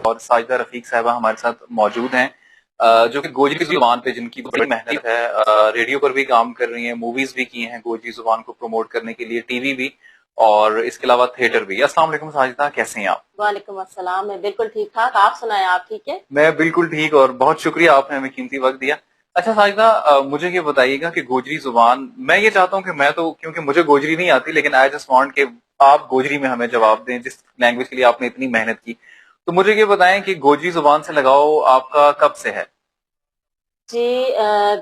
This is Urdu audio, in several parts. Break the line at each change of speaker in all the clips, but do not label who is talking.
اور ساجدہ رفیق صاحبہ ہمارے ساتھ موجود ہیں جو کہ گوجری زبان پہ جن کی بڑی محنت ہے، ریڈیو پر بھی کام کر رہی ہیں، موویز بھی کی ہیں گوجری زبان کو پروموٹ کرنے کے لیے، ٹی وی بھی اور اس کے علاوہ تھیٹر بھی۔ السلام علیکم ساجدہ، کیسے ہیں آپ؟
وعلیکم السلام، میں بالکل ٹھیک ٹھاک، آپ سنائیں آپ ٹھیک ہے؟
میں بالکل ٹھیک، اور بہت شکریہ آپ نے ہمیں قیمتی وقت دیا۔ اچھا ساجدہ، مجھے یہ بتائیے گا کہ گوجری زبان، میں یہ چاہتا ہوں کہ میں تو کیونکہ مجھے گوجری نہیں آتی، لیکن آئی جسٹ وانٹ کہ آپ گوجری میں ہمیں جواب دیں جس لینگویج کے لیے آپ نے اتنی محنت کی۔ تو مجھے یہ بتائیں کہ گوجری زبان سے لگاؤ آپ کا کب سے ہے؟
جی،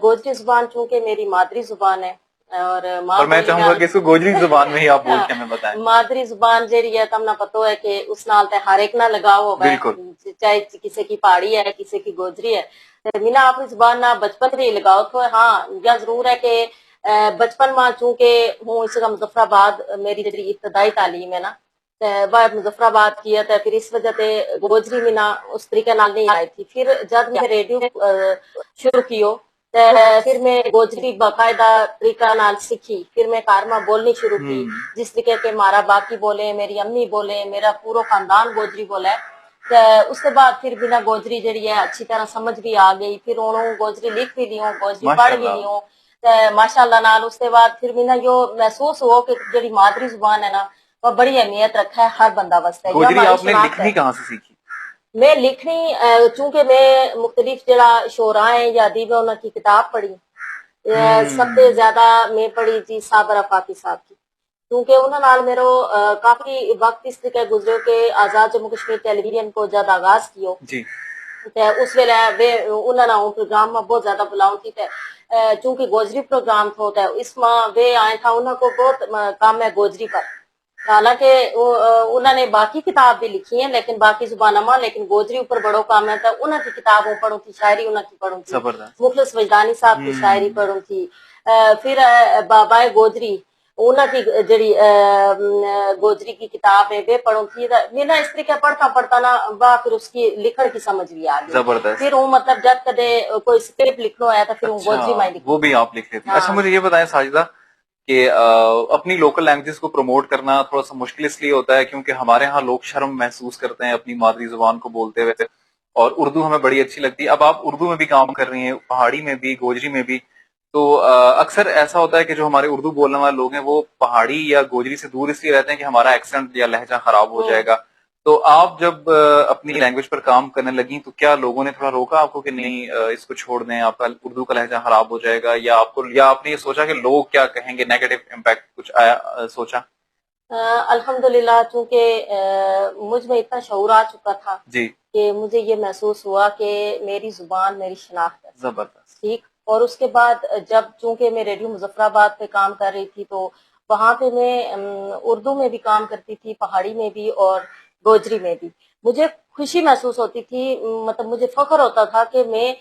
گوجری زبان چونکہ میری مادری زبان ہے اور
میں چاہوں گا کہ اس کو گوجری زبان میں ہی آپ بول کے ہمیں بتائیں۔
مادری زبان جیڑی ہے تم نہ پتو ہے کہ اس نال تے ہر ایک نہ لگاؤ ہوگا، چاہے کسی کی پہاڑی ہے کسی کی گوجری ہے، مینا اپنی زبان نہ بچپن سے ہی لگاؤ تو ہاں یا ضرور ہے کہ بچپن میں چونکہ ہوں اس کا مظفر آباد میری جڑی ابتدائی تعلیم ہے نا مظفر آباد کیا تھا، پھر اس وجہ سے گوجری میں نہ اس طریقے نال نہیں آئی تھی۔ پھر جب میں ریڈیو شروع کیو پھر میں گوجری باقاعدہ طریقہ نال سیکھی، پھر میں کارما بولنی شروع کی جس طریقے کے مارا باقی بولے، میری امی بولے، میرا پورا خاندان گوجری بولا ہے۔ اس کے بعد پھر بنا گوجری جڑی ہے اچھی طرح سمجھ بھی آ گئی، پھر انہوں گوجری لکھ بھی لیوں، گوجری پڑھ بھی لیوں ماشاء اللہ نال۔ اس کے بعد پھر بنا جو محسوس ہو کہ جڑی مادری زبان ہے نا وہ بڑی اہمیت رکھا ہے ہر بندہ واسطے۔
گوجری آپ نے لکھنی کہاں سے سیکھی؟
میں لکھنی چونکہ میں مختلف جڑا شعراء ہیں یا ادیب انہاں کی کتاب پڑھی، سب سے زیادہ میں پڑھی جی صابر آفاقی صاحب کی، کیونکہ انہوں نال میرا کافی وقت اس طرح گزرے کہ آزاد جموں کشمیر ٹیلی ویژن کو جب آغاز کیو
جی
اس ویلے انہوں نے پروگرام میں بہت زیادہ بلاؤں تھی، چونکہ گوجری پروگرام تھا اس میں وہ آئے تھا، انہوں کو بہت کام ہے گوجری پر، حالانکہ انہوں نے باقی کتاب بھی لکھی ہیں لیکن باقی زبانوں میں، لیکن گوجری اوپر بڑو کام ہے، تو انہوں کی کتابوں پڑھوں تھی، شاعری انہوں کی پڑھوں تھی، مخلص وجدانی صاحب کی شاعری پڑھوں تھی، پھر بابائے گوجری انہوں کی جڑی گوجری کی کتاب ہے وہ پڑھوں تھی، میں نا اس طریقے پڑھتا پڑھتا نا پھر اس کی لکھن کی سمجھ بھی آ گئی، پھر وہ مطلب جب کدے کوئی اسکرپٹ لکھنا ہوا تھا پھر وہ گوجری میں
وہ بھی آپ لکھ لیتے ہیں۔ اچھا مجھے یہ بتائیں ساجدہ کہ اپنی لوکل لینگویجز کو پروموٹ کرنا تھوڑا سا مشکل اس لیے ہوتا ہے کیونکہ ہمارے ہاں لوگ شرم محسوس کرتے ہیں اپنی مادری زبان کو بولتے ہوئے، اور اردو ہمیں بڑی اچھی لگتی ہے۔ اب آپ اردو میں بھی کام کر رہی ہیں، پہاڑی میں بھی، گوجری میں بھی، تو اکثر ایسا ہوتا ہے کہ جو ہمارے اردو بولنے والے لوگ ہیں وہ پہاڑی یا گوجری سے دور اس لیے رہتے ہیں کہ ہمارا ایکسنٹ یا لہجہ خراب ہو جائے گا۔ تو آپ جب اپنی لینگویج پر کام کرنے لگیں تو کیا لوگوں نے تھوڑا روکا آپ کو کہ نہیں اس کو چھوڑ دیں، آپ کا اردو کا لہجہ خراب ہو جائے گا، یا آپ کو، یا آپ نے یہ سوچا کہ لوگ کیا کہیں گے، نیگیٹو امپیکٹ کچھ آیا سوچا؟
الحمدللہ چونکہ مجھ میں اتنا شعور آ چکا تھا
جی
کہ مجھے یہ محسوس ہوا کہ میری زبان میری شناخت ہے،
زبردست،
ٹھیک۔ اور اس کے بعد جب چونکہ میں ریڈیو مظفر آباد پہ کام کر رہی تھی تو وہاں پہ میں اردو میں بھی کام کرتی تھی، پہاڑی میں بھی اور گوجری میں بھی، مجھے خوشی محسوس ہوتی تھی، مطلب مجھے فخر ہوتا تھا کہ میں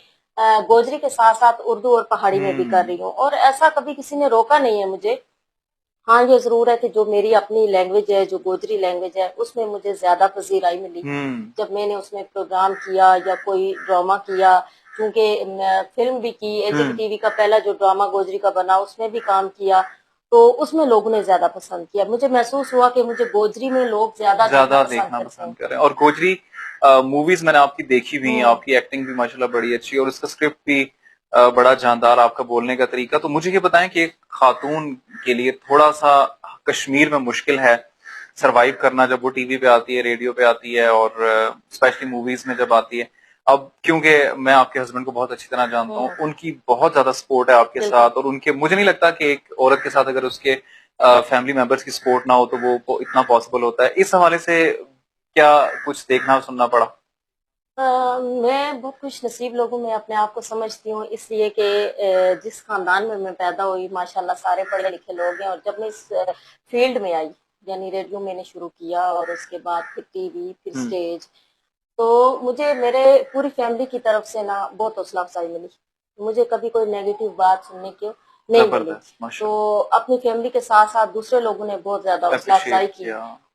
گوجری کے ساتھ ساتھ اردو اور پہاڑی میں بھی کر رہی ہوں، اور ایسا کبھی کسی نے روکا نہیں ہے مجھے۔ ہاں یہ ضرور ہے کہ جو میری اپنی لینگویج ہے، جو گوجری لینگویج ہے، اس میں مجھے زیادہ پذیرائی ملی جب میں نے اس میں پروگرام کیا یا کوئی ڈرامہ کیا، کیونکہ فلم بھی کی، ایجک ٹی وی کا پہلا جو ڈرامہ گوجری کا بنا اس میں بھی کام کیا، تو اس میں لوگوں نے زیادہ پسند کیا، مجھے محسوس ہوا کہ مجھے گوجری میں لوگ زیادہ
دیکھنا پسند کریں۔ اور گوجری موویز میں نے آپ کی دیکھی ہوئی، آپ کی ایکٹنگ بھی ماشاءاللہ بڑی اچھی، اور اس کا اسکرپٹ بھی بڑا جاندار، آپ کا بولنے کا طریقہ۔ تو مجھے یہ بتائیں کہ ایک خاتون کے لیے تھوڑا سا کشمیر میں مشکل ہے سروائیو کرنا جب وہ ٹی وی پہ آتی ہے، ریڈیو پہ آتی ہے، اور اسپیشلی موویز میں جب آتی ہے۔ اب کیونکہ میں آپ کے ہسبینڈ کو بہت اچھی طرح جانتا ہوں، ان کی بہت زیادہ سپورٹ ہے آپ کے ساتھ، اور ان کے، مجھے نہیں لگتا کہ ایک عورت کے ساتھ اگر اس کے فیملی ممبرس کی سپورٹ نہ ہو تو وہ اتنا پاسبل ہوتا ہے۔ اس حوالے سے کیا کچھ دیکھنا سننا پڑا؟
میں بہت خوش نصیب لوگوں میں اپنے آپ کو سمجھتی ہوں، اس لیے کہ جس خاندان میں میں پیدا ہوئی ماشاءاللہ سارے پڑھے لکھے لوگ ہیں، اور جب میں اس فیلڈ میں آئی یعنی ریڈیو میں نے شروع کیا اور اس کے بعد پھر ٹی وی، پھر سٹیج، تو مجھے میرے پوری فیملی کی طرف سے نا بہت حوصلہ افزائی ملی، مجھے کبھی کوئی نیگیٹو بات سننے کی نہیں ملی، تو اپنی فیملی کے ساتھ ساتھ دوسرے لوگوں نے بہت زیادہ حوصلہ افزائی کی۔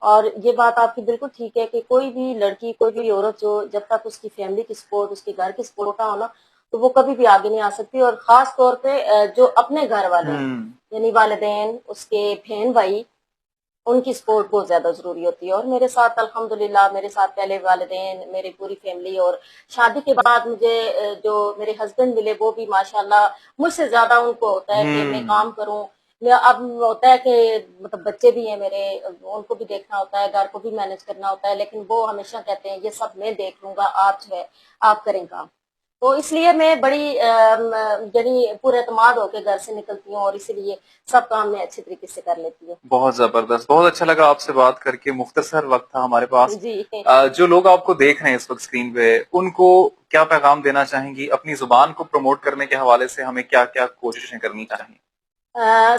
اور یہ بات آپ کی بالکل ٹھیک ہے کہ کوئی بھی لڑکی، کوئی بھی عورت جو جب تک اس کی فیملی کی سپورٹ، اس کے گھر کی سپورٹ نہ ہونا تو وہ کبھی بھی آگے نہیں آ سکتی، اور خاص طور پہ جو اپنے گھر والے ہیں یعنی والدین، اس کے بہن بھائی، ان کی سپورٹ بہت زیادہ ضروری ہوتی ہے. اور میرے ساتھ الحمدللہ میرے ساتھ پہلے والدین، میری پوری فیملی، اور شادی کے بعد مجھے جو میرے ہسبینڈ ملے وہ بھی ماشاءاللہ مجھ سے زیادہ ان کو ہوتا ہے کہ میں کام کروں. اب ہوتا ہے کہ مطلب بچے بھی ہیں میرے، ان کو بھی دیکھنا ہوتا ہے، گھر کو بھی مینج کرنا ہوتا ہے، لیکن وہ ہمیشہ کہتے ہیں یہ سب میں دیکھ لوں گا، آپ جو ہے آپ کریں کام. تو اس لیے میں بڑی یعنی پورے اعتماد ہو کے گھر سے نکلتی ہوں، اور اسی لیے سب کام میں اچھے طریقے سے کر لیتی ہوں.
بہت زبردست، بہت اچھا لگا آپ سے بات کر کے. مختصر وقت تھا ہمارے پاس.
جی.
جو لوگ آپ کو دیکھ رہے ہیں اس وقت اسکرین پہ، ان کو کیا پیغام دینا چاہیں گی؟ اپنی زبان کو پروموٹ کرنے کے حوالے سے ہمیں کیا کیا کوششیں کرنی چاہیے؟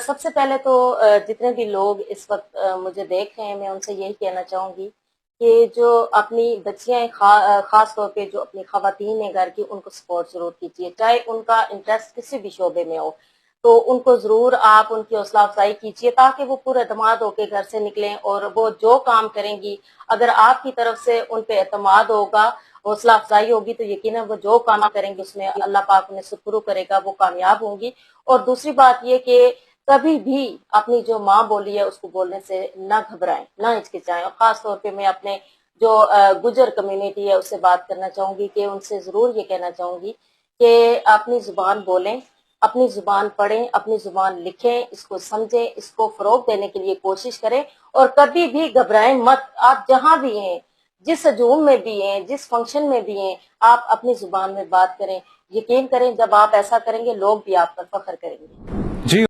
سب سے پہلے تو جتنے بھی لوگ اس وقت مجھے دیکھ رہے ہیں، میں ان سے یہی کہنا چاہوں گی کہ جو اپنی بچیاں خاص طور پہ جو اپنی خواتین ہیں گھر کی، ان کو سپورٹ ضرور کیجیے، چاہے ان کا انٹرسٹ کسی بھی شعبے میں ہو، تو ان کو ضرور آپ ان کی حوصلہ افزائی کیجیے تاکہ وہ پورے اعتماد ہو کے گھر سے نکلیں، اور وہ جو کام کریں گی اگر آپ کی طرف سے ان پہ اعتماد ہوگا، حوصلہ افزائی ہوگی، تو یقیناً وہ جو کام کریں گے اس میں اللہ پاک انہیں سپرو کرے گا، وہ کامیاب ہوں گی. اور دوسری بات یہ کہ کبھی بھی اپنی جو ماں بولی ہے اس کو بولنے سے نہ گھبرائیں، نہ ہچکچائیں. اور خاص طور پہ میں اپنے جو گجر کمیونٹی ہے اس سے بات کرنا چاہوں گی کہ ان سے ضرور یہ کہنا چاہوں گی کہ اپنی زبان بولیں، اپنی زبان پڑھیں، اپنی زبان لکھیں، اس کو سمجھیں، اس کو فروغ دینے کے لیے کوشش کریں، اور کبھی بھی گھبرائیں مت. آپ جہاں بھی ہیں، جس ہجوم میں بھی ہیں، جس فنکشن میں بھی ہیں، آپ اپنی زبان میں بات کریں. یقین کریں جب آپ ایسا کریں گے لوگ بھی آپ پر فخر کریں گے.